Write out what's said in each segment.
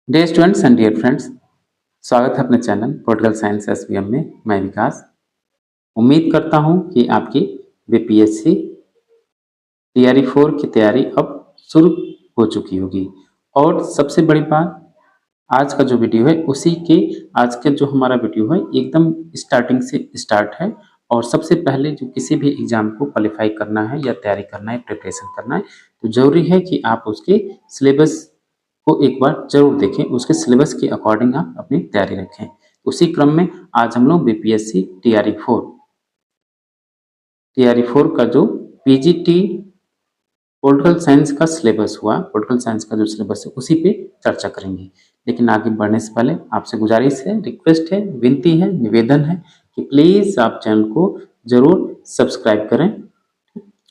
Dear students and dear friends, स्वागत है अपने चैनल पॉलिटिकल साइंस एसवीएम में। मैं विकास उम्मीद करता हूं कि आपकी बीपीएससी टीआरई 4 की तैयारी अब शुरू हो चुकी होगी। और सबसे बड़ी बात, आज का जो वीडियो है उसी के आज का जो हमारा वीडियो है एकदम स्टार्टिंग से स्टार्ट है। और सबसे पहले जो किसी भी एग्जाम को क्वालिफाई करना है या तैयारी करना है, प्रिपरेशन करना है, तो जरूरी है कि आप उसके सिलेबस को एक बार जरूर देखें, उसके सिलेबस के अकॉर्डिंग आप अपनी तैयारी रखें। उसी क्रम में आज हम लोग बीपीएससी टीआरई 4 का जो पीजीटी पॉलिटिकल साइंस का सिलेबस हुआ, पॉलिटिकल साइंस का जो सिलेबस है उसी पे चर्चा करेंगे। लेकिन आगे बढ़ने से पहले आपसे गुजारिश है, रिक्वेस्ट है, विनती है, निवेदन है कि प्लीज आप चैनल को जरूर सब्सक्राइब करें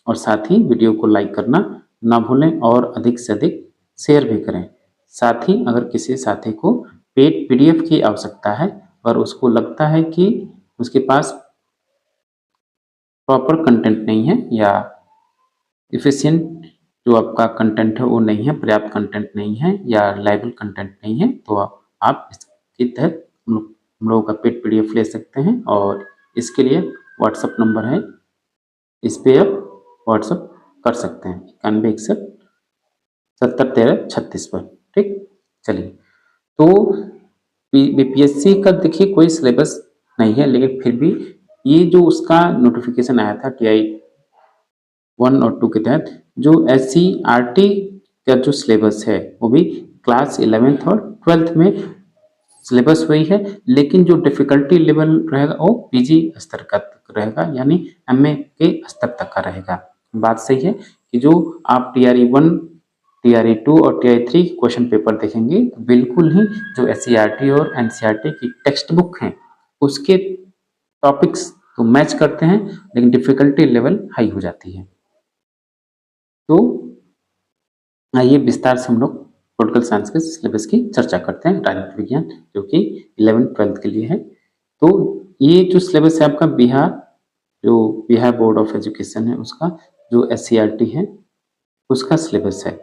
और साथ ही वीडियो को लाइक करना ना भूलें और अधिक से अधिक शेयर भी करें। साथ ही अगर किसी साथी को पेड पीडीएफ की आवश्यकता है और उसको लगता है कि उसके पास प्रॉपर कंटेंट नहीं है या इफिशियंट जो आपका कंटेंट है वो नहीं है, पर्याप्त कंटेंट नहीं है या लाइबल कंटेंट नहीं है, तो आप इसके तहत हम लोगों का पेड पीडीएफ ले सकते हैं। और इसके लिए व्हाट्सअप नंबर है, इस पे आप व्हाट्सअप कर सकते हैं 9161 70 13 36 पर। ठीक, चलिए। तो बीपीएससी का देखिए कोई सिलेबस नहीं है, लेकिन फिर भी ये जो उसका नोटिफिकेशन आया था टीआई 1 और 2 के तहत, जो एससीईआरटी का जो सिलेबस है वो भी क्लास 11th और 12th में सिलेबस वही है, लेकिन जो डिफिकल्टी लेवल रहेगा वो पीजी स्तर का रहेगा, यानी एमए के स्तर तक का रहेगा। बात सही है कि जो आप टीआरई 1, टीआरई 2 और टीआरई 3 क्वेश्चन पेपर देखेंगे तो बिल्कुल ही जो एससीईआरटी और एनसीईआरटी की टेक्स्ट बुक हैं उसके टॉपिक्स तो मैच करते हैं, लेकिन डिफिकल्टी लेवल हाई हो जाती है। तो आइए विस्तार से हम लोग पॉलिटिकल साइंस के सिलेबस की चर्चा करते हैं, राजनीति विज्ञान जो कि 11th-12th के लिए है। तो ये जो सिलेबस है आपका बिहार बोर्ड ऑफ एजुकेशन है उसका जो एससीईआरटी है उसका सिलेबस है।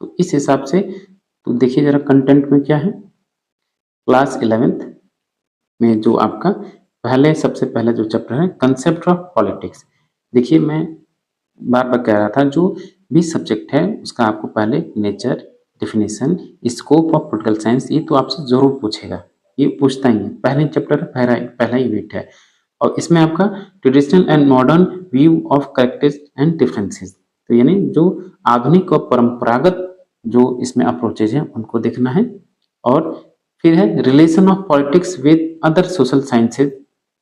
तो इस हिसाब से तो देखिए जरा कंटेंट में क्या है। क्लास 11th में जो आपका सबसे पहले जो चैप्टर है कंसेप्ट ऑफ पॉलिटिक्स। देखिए मैं बार बार कह रहा था, जो भी सब्जेक्ट है उसका आपको पहले nature, definition, scope of political science, ये तो आपसे जरूर पूछेगा, ये पूछता ही है। पहले चैप्टर पहला यूनिट है और इसमें आपका traditional and modern view of characteristics and differences, तो यानी जो आधुनिक और परंपरागत जो इसमें अप्रोचेज हैं उनको देखना है। और फिर है relation of politics with other social sciences,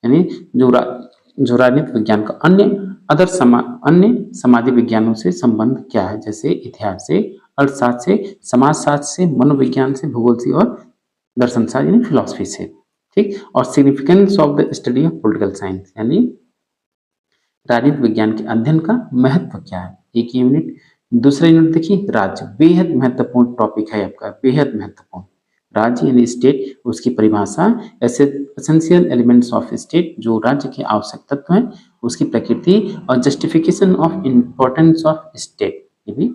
यानी जो राजनीति विज्ञान का अन्य सामाजिक विज्ञानों से संबंध क्या है, जैसे इतिहास से, अर्थशास्त्र से, समाजशास्त्र से, मनोविज्ञान से, भूगोल से और दर्शन शास्त्र यानी फिलोसफी से। ठीक, और significance of the study of political science, यानी राजनीति विज्ञान के अध्ययन का महत्व क्या है, एक यूनिट। दूसरा यूनिट देखिए राज्य, बेहद महत्वपूर्ण टॉपिक है आपका, बेहद महत्वपूर्ण। राज्य यानी स्टेट, उसकी परिभाषा, एसेंशियल एलिमेंट्स ऑफ स्टेट, जो राज्य के आवश्यक तत्व हैं, उसकी प्रकृति और justification of importance of state, ये भी।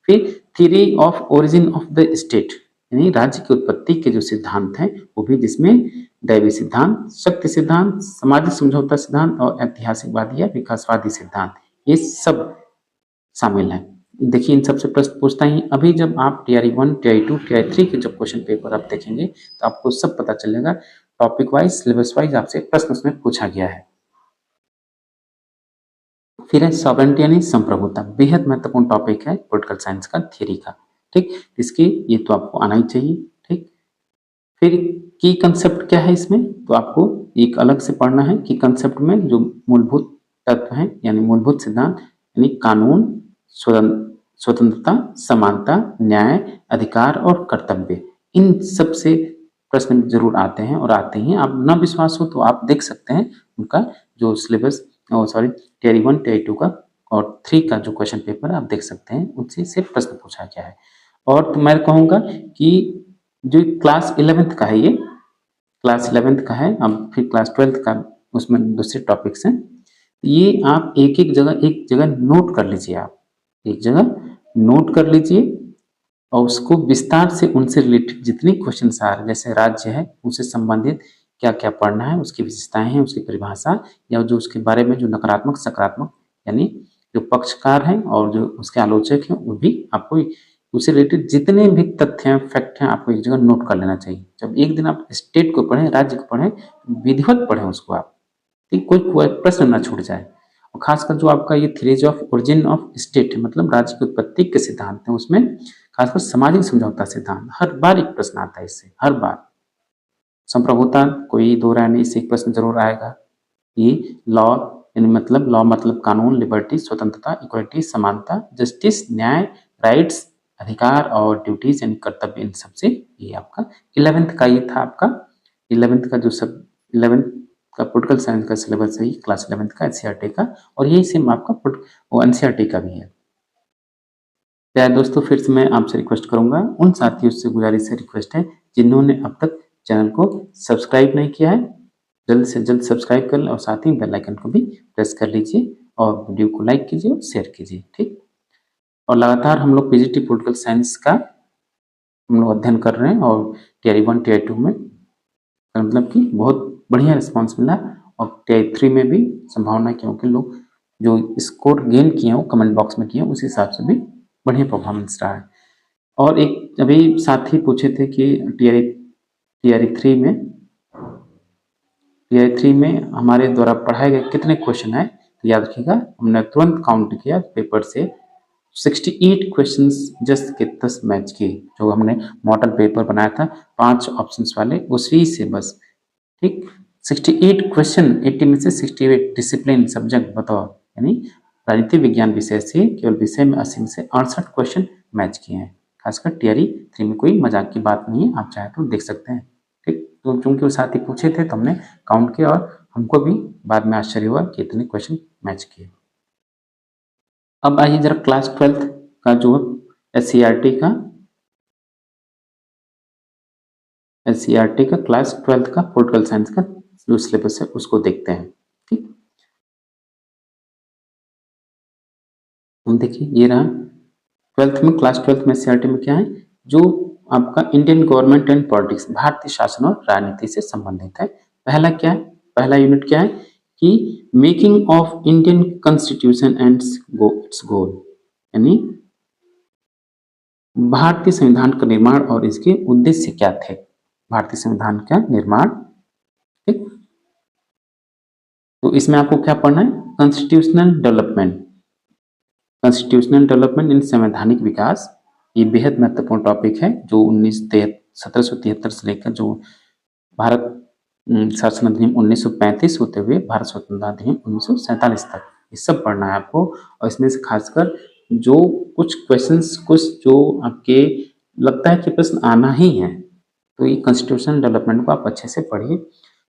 फिर theory of origin of the state, यानी राज्य की उत्पत्ति के जो सिद्धांत हैं वो भी, जिसमें दैवी सिद्धांत, शक्ति सिद्धांत, सामाजिक समझौता सिद्धांत और ऐतिहासिकवादी या विकासवादी सिद्धांत, ये सब शामिल है। देखिए इन सबसे प्रश्न पूछता ही, अभी जब आप टीआरई 1, टीआरई 2, टीआरई 3 के जब क्वेश्चन पेपर आप देखेंगे तो आपको सब पता चलेगा, टॉपिक वाइज, सिलेबस वाइज आपसे प्रश्न उसमें पूछा गया है। फिर है सॉवरेंटी यानी संप्रभुता, बेहद महत्वपूर्ण टॉपिक है पॉलिटिकल साइंस का, थ्योरी का। ठीक, इसकी ये तो आपको आना ही चाहिए। ठीक, फिर की कंसेप्ट क्या है इसमें, तो आपको एक अलग से पढ़ना है कि कंसेप्ट में जो मूलभूत तत्व हैं, यानी मूलभूत सिद्धांत, यानी कानून, स्वतंत्रता, समानता, न्याय, अधिकार और कर्तव्य, इन सब से प्रश्न जरूर आते हैं और आते ही। आप ना विश्वास हो तो आप देख सकते हैं उनका जो सिलेबस, टीआरई 1, टीआरई 2 का और 3 का जो क्वेश्चन पेपर आप देख सकते हैं, उनसे से प्रश्न पूछा गया है। और तो मैं कहूँगा कि जो क्लास 11th का है, ये क्लास 11th का है। अब फिर क्लास 12th का, उसमें दूसरे टॉपिक्स हैं, ये आप एक जगह नोट कर लीजिए, आप एक जगह नोट कर लीजिए और उसको विस्तार से उनसे रिलेटेड जितने क्वेश्चन आ रहे जैसे राज्य है उससे संबंधित क्या क्या पढ़ना है, उसकी विशेषताएं हैं, उसकी परिभाषा या जो उसके बारे में जो नकारात्मक सकारात्मक यानी जो पक्षकार हैं और जो उसके आलोचक हैं वो भी आपको उससे रिलेटेड जितने भी तथ्य हैं फैक्ट हैं आपको एक जगह नोट कर लेना चाहिए। जब एक दिन आप स्टेट को पढ़ें, राज्य को पढ़ें, विधिवत पढ़ें उसको आप, ठीक, कोई प्रश्न ना छूट जाए। और खासकर जो आपका ये theory of origin of state है मतलब राज्य की उत्पत्ति के सिद्धांत है उसमें खासकर सामाजिक समझौता सिद्धांत हर बार एक प्रश्न आता है इससे, हर बार संप्रभुता कोई दो राय नहीं, इससे एक प्रश्न जरूर आएगा। ये लॉ यानी मतलब लॉ मतलब कानून, लिबर्टी स्वतंत्रता, इक्वलिटी समानता, जस्टिस न्याय, राइट्स अधिकार और ड्यूटीज यानी कर्तव्य, इन सबसे ये आपका 11th का ये था आपका 11th का जो सब 11th का पोलिटिकल साइंस का सिलेबस है क्लास 11th का एनसीईआरटी का, और यही सेम आपका वो एनसीईआरटी का भी है। प्यारे दोस्तों फिर से मैं आपसे रिक्वेस्ट करूंगा, उन साथियों से गुजारिश है, रिक्वेस्ट है जिन्होंने अब तक चैनल को सब्सक्राइब नहीं किया है जल्द से जल्द सब्सक्राइब कर लें और साथ ही बेल आइकन को भी प्रेस कर लीजिए और वीडियो को लाइक कीजिए और शेयर कीजिए, ठीक। और लगातार हम लोग पीजीटी पॉलिटिकल साइंस का हम लोग अध्ययन कर रहे हैं और टीआरई 1 टीआरई 2 में मतलब कि बहुत बढ़िया रिस्पॉन्स मिला और टीआरई 3 में भी संभावना है क्योंकि लोग जो स्कोर गेन किए हैं कमेंट बॉक्स में किए हैं उस हिसाब से भी बढ़िया परफॉर्मेंस रहा है। और एक अभी साथी पूछे थे कि टीआरई 3 में हमारे द्वारा पढ़ाए गए कितने क्वेश्चन आए, तो याद रखिएगा हमने तुरंत काउंट किया पेपर से 68 क्वेश्चंस जस्ट के 10 मैच किए, जो हमने मॉडल पेपर बनाया था 5 ऑप्शंस वाले उसी से बस, ठीक। 68 क्वेश्चन 80 में से 68 डिसिप्लिन सब्जेक्ट बताओ, यानी राजनीति विज्ञान विषय से केवल विषय में 80 में से 68 क्वेश्चन मैच किए हैं। खासकर टीआरई 3 में कोई मजाक की बात नहीं है, आप चाहे तो देख सकते हैं, ठीक। तो चूंकि वो साथी पूछे थे तो हमने काउंट किया और हमको भी बाद में आश्चर्य हुआ कि इतने क्वेश्चन मैच किए। अब आइए जरा क्लास 12th का जो एससीईआरटी का क्लास 12th का पॉलिटिकल साइंस का जो सिलेबस है उसको देखते हैं, ठीक। हम देखिए ये रहा 12th में, क्लास 12th में एससीईआरटी में क्या है, जो आपका इंडियन गवर्नमेंट एंड पॉलिटिक्स भारतीय शासन और राजनीति से संबंधित है। पहला क्या है, पहला यूनिट क्या है कि making of Indian constitution and its goal, यानी भारतीय संविधान का निर्माण और इसके उद्देश्य क्या थे, भारतीय संविधान का निर्माण, ठीक। तो इसमें आपको क्या पढ़ना है, कॉन्स्टिट्यूशनल डेवलपमेंट इन संवैधानिक विकास, ये बेहद महत्वपूर्ण टॉपिक है जो 1773 से लेकर जो भारत शासन अधिनियम 1935 होते हुए भारत स्वतंत्रता अधिनियम 1947 तक, ये सब पढ़ना है आपको। और इसमें से खासकर जो कुछ क्वेश्चंस कुछ जो आपके लगता है कि प्रश्न आना ही है, तो ये कॉन्स्टिट्यूशनल डेवलपमेंट को आप अच्छे से पढ़िए।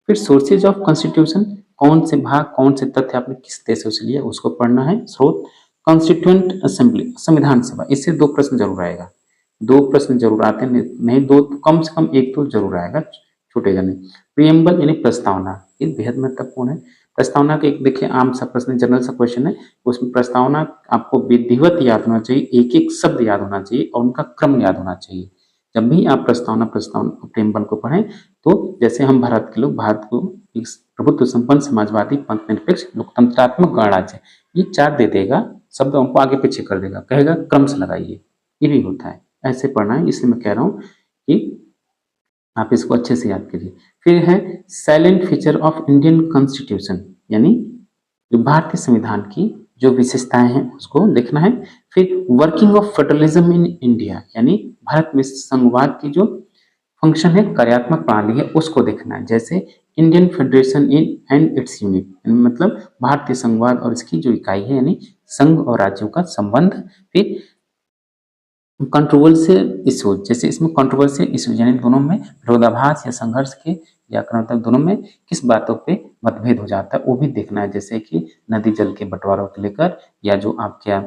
फिर सोर्सेज ऑफ कॉन्स्टिट्यूशन, कौन से भाग कौन से तथ्य आपने किस देशों से लिया उसको पढ़ना है। स्रोत कॉन्स्टिट्यूएंट असेंबली, संविधान सभा, इससे 2 प्रश्न जरूर आएगा, 2 प्रश्न जरूर आते हैं, नहीं 2 तो कम से कम 1 तो जरूर आएगा, छूटेगा नहीं। प्रियम्बल यानी प्रस्तावना, ये बेहद महत्वपूर्ण है। प्रस्तावना का एक देखिए आम सा प्रश्न, जनरल सा क्वेश्चन है, उसमें प्रस्तावना आपको विधिवत याद होना चाहिए, एक एक शब्द याद होना चाहिए और उनका क्रम याद होना चाहिए। जब भी आप प्रस्तावना प्रियम्बल को पढ़ें तो जैसे हम भारत के लोग, भारत को एक प्रभुत्व संपन्न समाजवादी पंथ निरपेक्ष लोकतंत्रात्मक गणराज्य, ये 4 दे देगा, शब्द उनको आगे पीछे कर देगा, कहेगा क्रम से लगाइए, ये भी होता है, ऐसे पढ़ना है। इसलिए मैं कह रहा हूँ कि आप इसको अच्छे से याद कीजिए। फिर है silent feature of Indian constitution, यानी जो भारतीय संविधान की जो विशेषताएं हैं उसको देखना है। फिर working of federalism in India, यानी भारत में संघवाद की जो फंक्शन है, कार्यात्मक प्रणाली है, उसको देखना है। जैसे Indian federation in and its unit, मतलब भारतीय संघवाद और इसकी जो इकाई है, यानी संघ और राज्यों का संबंध। फिर कंट्रोवर्शियल इश्यूज, जैसे इसमें कंट्रोवर्शियल इश्यूज यानी दोनों में विरोधाभास या संघर्ष के या दोनों में किस बातों पे मतभेद हो जाता है वो भी देखना है। जैसे कि नदी जल के बंटवारों को लेकर, या जो आपके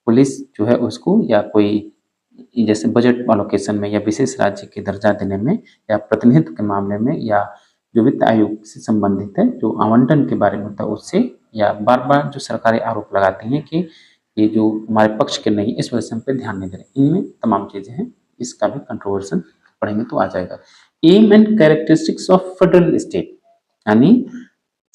पुलिस जो है उसको, या कोई जैसे बजट एलोकेशन में, या विशेष राज्य के दर्जा देने में, या प्रतिनिधित्व के मामले में, या जो वित्त आयोग से संबंधित है जो आवंटन के बारे में होता है उससे, या बार बार जो सरकारें आरोप लगाती हैं कि ये जो हमारे पक्ष के नहीं, इस वजह से हम पे ध्यान नहीं दे रहे, इनमें तमाम चीजें हैं इसका भी कंट्रोवर्सन पढ़ेंगे तो आ जाएगा। Aim and characteristics of federal state, यानी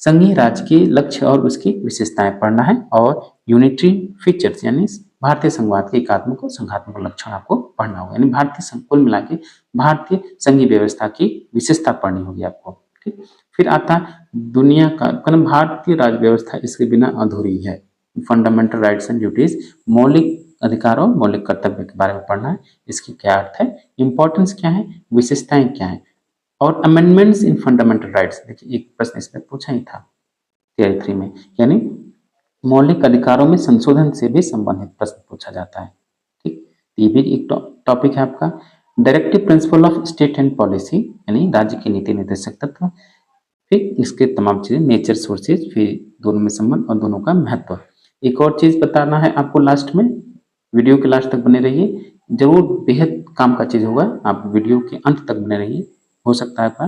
संघीय राज्य के लक्ष्य और उसकी विशेषताएं पढ़ना है, और यूनिटरी फीचर्स यानी भारतीय संघवाद के एकात्मक और संघात्मक लक्षण आपको पढ़ना होगा, यानी भारतीय संघ कुल मिला के भारतीय संघीय व्यवस्था की विशेषता पढ़नी होगी आपको। ठीक, फिर आता है दुनिया का भारतीय राज्य व्यवस्था इसके बिना अधूरी है। फंडामेंटल राइट्स एंड ड्यूटीज, मौलिक अधिकारों मौलिक कर्तव्य के बारे में पढ़ना है, इसकी क्या अर्थ है, इंपॉर्टेंस क्या है, विशेषताएं क्या है, और अमेंडमेंट्स इन फंडामेंटल राइट्स। देखिए एक प्रश्न इसमें पूछा ही था टीआई 3 में, यानी मौलिक अधिकारों में संशोधन से भी संबंधित प्रश्न पूछा जाता है। ठीक, ये भी एक टॉपिक है आपका। Directive principle of state and policy, यानी राज्य की नीति निर्देशक तत्व, फिर इसके तमाम चीजें, नेचर सोर्सेज, फिर दोनों में संबंध और दोनों का महत्व। एक और चीज बताना है आपको लास्ट में, वीडियो के लास्ट तक बने रहिए, जरूर बेहद काम का चीज होगा, आप वीडियो के अंत तक बने रहिए। हो सकता है आपका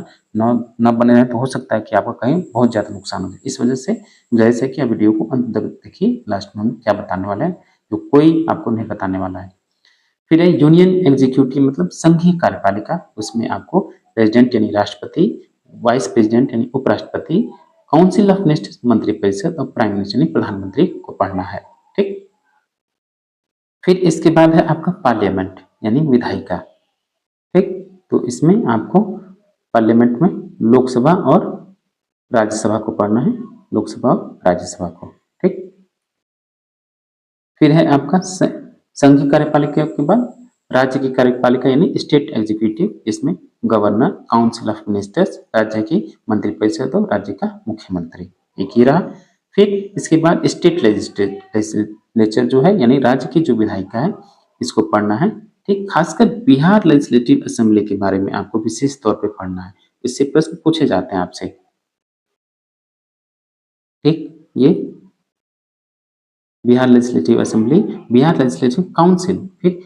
न बने रहे तो हो सकता है कि आपका कहीं बहुत ज्यादा नुकसान हो जाए, इस वजह से गुजारिश है कि आप वीडियो को अंत तक देखिए, लास्ट में हम क्या बताने वाले हैं जो कोई आपको नहीं बताने वाला है। फिर है यूनियन एग्जीक्यूटिव, मतलब संघीय कार्यपालिका, उसमें आपको प्रेसिडेंट यानी राष्ट्रपति, वाइस प्रेसिडेंट यानी उपराष्ट्रपति, काउंसिल ऑफ मिनिस्टर्स मंत्रिपरिषद, और प्राइम मिनिस्टर यानी प्रधानमंत्री को पढ़ना है। ठीक, फिर इसके बाद है आपका पार्लियामेंट यानी विधायिका। ठीक, तो इसमें आपको पार्लियामेंट में लोकसभा और राज्यसभा को पढ़ना है, लोकसभा और राज्यसभा को। ठीक, फिर है आपका संघीय कार्यपालिका के बाद राज्य की कार्यपालिका यानी स्टेट एग्जीक्यूटिव, इसमें गवर्नर, काउंसिल ऑफ मिनिस्टर्स, राज्य की मंत्रिपरिषद और राज्य का मुख्यमंत्री, एक ही रहा। फिर इसके बाद स्टेट लेजिस्लेचर जो है, यानी राज्य की जो विधायिका है, इसको पढ़ना है। ठीक, खासकर बिहार लेजिस्लेटिव असेंबली के बारे में आपको विशेष तौर पे पढ़ना है, इससे प्रश्न पूछे जाते हैं आपसे। ठीक, ये Bihar legislative assembly, Bihar legislative council, फिर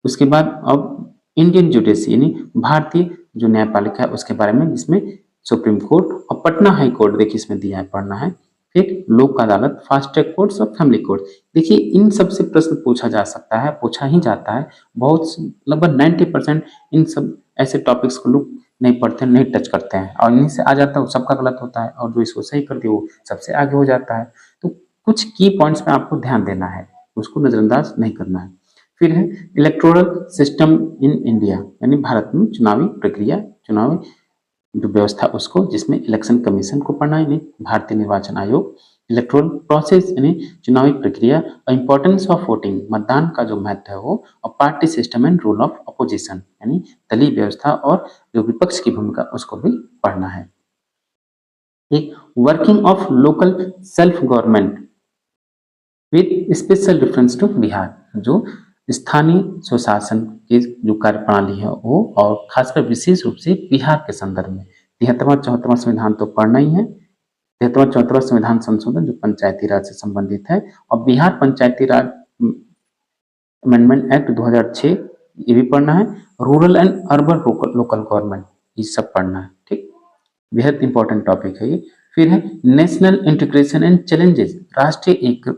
उसके बाद अब इंडियन जुडिशरी यानी भारतीय जो न्यायपालिका है उसके बारे में, जिसमें सुप्रीम कोर्ट और पटना हाई कोर्ट देखिए इसमें दिया है पढ़ना है। फिर लोक अदालत, फास्ट ट्रैक कोर्ट्स और फैमिली कोर्ट। देखिए इन सब से प्रश्न पूछा जा सकता है, पूछा ही जाता है, बहुत लगभग 90% इन सब ऐसे टॉपिक्स को लोग नहीं पढ़ते, नहीं टच करते हैं, और इन्हीं से आ जाता है वो सबका गलत होता है, और जो इसको सही कर दिया वो सबसे आगे हो जाता है। तो कुछ की पॉइंट्स पे आपको ध्यान देना है, उसको नजरअंदाज नहीं करना है। फिर है इलेक्टोरल सिस्टम इन इंडिया, यानी भारत में चुनावी प्रक्रिया, चुनावी जो व्यवस्था उसको, जिसमें इलेक्शन कमीशन को पढ़ना है यानी भारतीय निर्वाचन आयोग, इलेक्टोरल प्रोसेस यानी चुनावी प्रक्रिया, और इंपॉर्टेंस ऑफ वोटिंग, मतदान का जो महत्व है वो, और party system and rule of opposition यानी दलीय व्यवस्था और जो विपक्ष की भूमिका उसको भी पढ़ना है। एक working of local self government with special reference to Bihar, जो स्थानीय स्वशासन की जो कार्यप्रणाली है वो, और खासकर विशेष रूप से बिहार के संदर्भ में 73वां 74वां संविधान तो पढ़ना ही है, 73वां 74वां संविधान संशोधन जो पंचायती राज से संबंधित है, और बिहार पंचायती राज अमेंडमेंट एक्ट 2006 ये भी पढ़ना है, rural and urban local government ये सब पढ़ना है। ठीक, बेहद इंपॉर्टेंट टॉपिक है ये। फिर है नेशनल इंटीग्रेशन एंड चैलेंजेस, राष्ट्रीय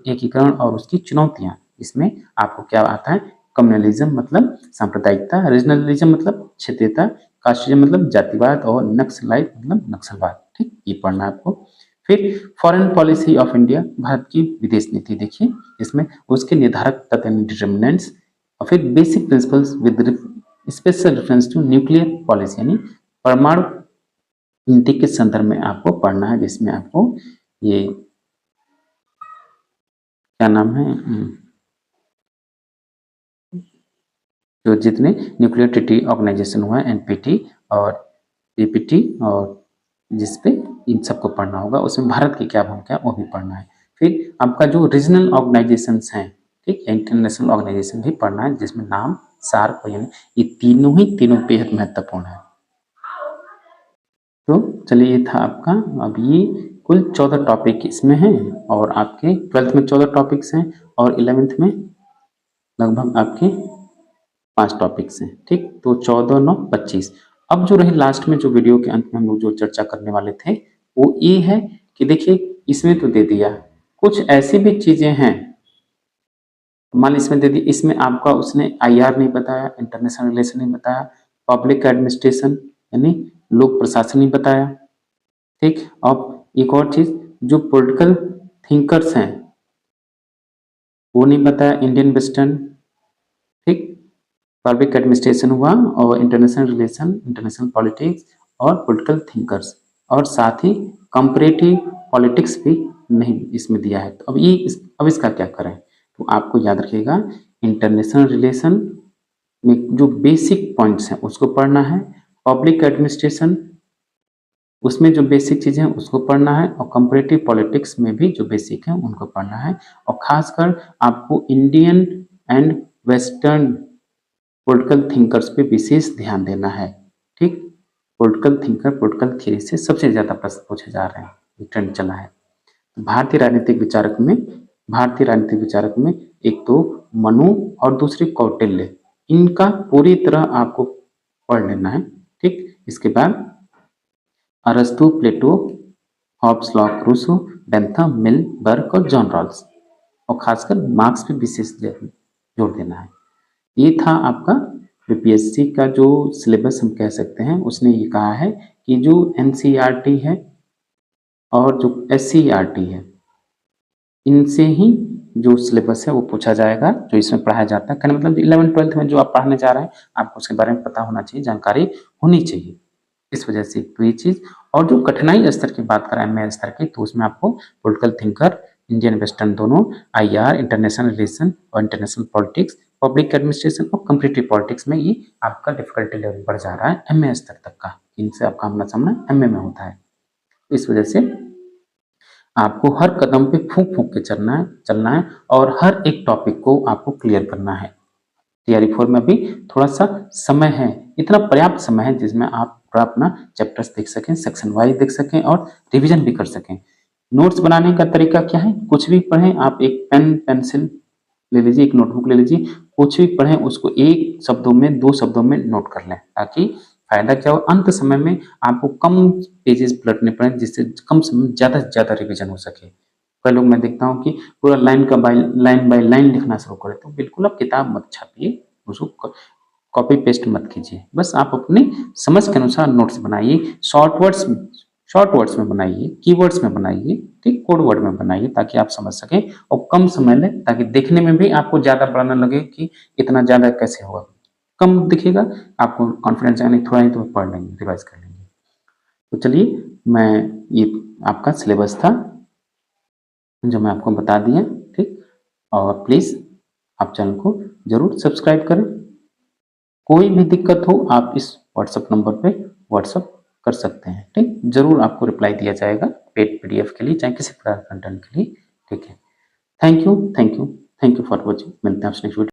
एकीकरण और उसकी चुनौतियां, इसमें आपको क्या आता है, कम्युनलिज्म मतलब सांप्रदायिकता, रीजनलिज्म मतलब क्षेत्रीयता, कास्टिज्म मतलब जातिवाद, और नक्सलाइट मतलब नक्सलवाद। ठीक, ये पढ़ना है आपको। फिर foreign policy of India, Bharat की विदेश नीति देखिए, इसमें उसके निर्धारक तत्व डिटर्मिनेंट्स, और फिर basic principles with special reference to nuclear policy यानी परमाणु नीति के संदर्भ में आपको पढ़ना है, जिसमें आपको ये क्या नाम है, जो जितने न्यूक्लियर ट्रीटी ऑर्गेनाइजेशन हुआ है, एनपीटी और पीपीटी, और जिसपे इन सबको पढ़ना होगा, उसमें भारत की क्या भूमिका है वो भी पढ़ना है। फिर आपका जो रीजनल ऑर्गेनाइजेशंस हैं, ठीक, इंटरनेशनल ऑर्गेनाइजेशन भी पढ़ना है, जिसमें नाम, सार्क, यानी ये तीनों बेहद महत्वपूर्ण है। तो चलिए ये था आपका, अब ये कुल 14 टॉपिक इसमें हैं, और आपके 12th में 14 टॉपिक्स हैं, और 11th में लगभग आपके 5 टॉपिक्स हैं। ठीक, तो 14 9 25। अब जो रही लास्ट में, जो वीडियो के अंत में हम लोग जो चर्चा करने वाले थे, वो ये है कि देखिए इसमें तो दे दिया, कुछ ऐसी भी चीजें हैं मान लीजिए इसमें दे दी, इसमें आपका उसने IR नहीं बताया, इंटरनेशनल रिलेशन नहीं बताया, पब्लिक एडमिनिस्ट्रेशन यानी लोक प्रशासन नहीं बताया। ठीक, अब एक और चीज, जो पॉलिटिकल थिंकर्स हैं वो नहीं बताया, इंडियन वेस्टर्न। ठीक, पब्लिक एडमिनिस्ट्रेशन हुआ और इंटरनेशनल रिलेशन, इंटरनेशनल पॉलिटिक्स और पॉलिटिकल थिंकर्स, और साथ ही कंपैरेटिव पॉलिटिक्स भी नहीं इसमें दिया है। तो अब इसका क्या करें, तो आपको याद रखिएगा इंटरनेशनल रिलेशन में जो बेसिक पॉइंट्स हैं उसको पढ़ना है, पब्लिक एडमिनिस्ट्रेशन उसमें जो बेसिक चीजें हैं उसको पढ़ना है, और कंपैरेटिव पॉलिटिक्स में भी जो बेसिक है उनको पढ़ना है। और खासकर आपको Indian and western political thinkers पे विशेष ध्यान देना है। ठीक, पॉलिटिकल थिंकर, पॉलिटिकल थ्योरी से सबसे ज्यादा प्रश्न पूछे जा रहे हैं, ये ट्रेंड चला है। भारतीय राजनीतिक विचारक में एक तो मनु और दूसरे कौटिल्य, इनका पूरी तरह आपको पढ़ लेना है। ठीक, इसके बाद अरस्तु, प्लेटो, हॉब्स, लॉक, रूसो, बेंथम, मिल, बर्क और जॉन रॉल्स, और खासकर मार्क्स पे विशेष जोर देना है। ये था आपका बीपीएससी का जो सिलेबस हम कह सकते हैं। उसने ये कहा है कि जो एनसीईआरटी है और जो एससीईआरटी है इनसे ही जो सिलेबस है वो पूछा जाएगा, जो इसमें पढ़ाया जाता है। कहने मतलब 11th-12th में जो आप पढ़ने जा रहे हैं आपको उसके बारे में पता होना चाहिए, जानकारी होनी चाहिए। इस वजह से तो ये चीज, और जो कठिनाई स्तर की बात करें एमए स्तर की, तो उसमें आपको पॉलिटिकल थिंकर, इंडियन वेस्टर्न दोनों, IR, इंटरनेशनल रिलेशन और इंटरनेशनल पॉलिटिक्स, पब्लिक एडमिनिस्ट्रेशन और कंपैरेटिव पॉलिटिक्स में ये आपका डिफिकल्टी लेवल बढ़ जा रहा है एमए स्तर तक का। इनसे आपका आमना सामना एमए में होता है। इस वजह से आपको हर कदम पे फूंक फूंक के चलना है और हर एक टॉपिक को आपको क्लियर करना है। तैयारी 4 में अभी थोड़ा सा समय है, इतना पर्याप्त समय है जिसमें आप थोड़ा अपना चैप्टर्स देख सकें, सेक्शन वाइज देख सकें और रिवीजन भी कर सकें। नोट्स बनाने का तरीका क्या है, कुछ भी पढ़ें आप, एक पेन पेंसिल ले लीजिए, एक नोटबुक ले लीजिए, कुछ भी पढ़ें उसको एक शब्दों में, 2 शब्दों में नोट कर लें, ताकि फायदा क्या हो, अंत समय में आपको कम पेजेस पलटने पड़े, जिससे कम समय में ज्यादा से ज्यादा रिविजन हो सके। कई लोग मैं देखता हूँ कि पूरा लाइन बाय लाइन लिखना शुरू करे, तो बिल्कुल आप किताब मत छापिए, उसको कॉपी पेस्ट मत कीजिए, बस आप अपने समझ के अनुसार नोट्स बनाइए, शॉर्ट वर्ड्स में बनाइए, कीवर्ड्स में बनाइए, ठीक, कोड वर्ड में बनाइए, ताकि आप समझ सकें और कम समय लें, ताकि देखने में भी आपको ज्यादा बड़ा न लगे कि इतना ज्यादा कैसे होगा, कम दिखेगा, आपको कॉन्फिडेंस आने थोड़ा ही तो पढ़ लेंगे, रिवाइज कर लेंगे। तो चलिए, मैं ये आपका सिलेबस था जो मैं आपको बता दिया। ठीक, और प्लीज आप चैनल को जरूर सब्सक्राइब करें। कोई भी दिक्कत हो आप इस व्हाट्सएप नंबर पे व्हाट्सएप कर सकते हैं। ठीक, जरूर आपको रिप्लाई दिया जाएगा, पेड PDF के लिए, चाहे किसी प्रकार कंटेंट के लिए। ठीक है, थैंक यू फॉर वॉचिंग। मिलते हैं आपसे नेक्स्ट वीडियो।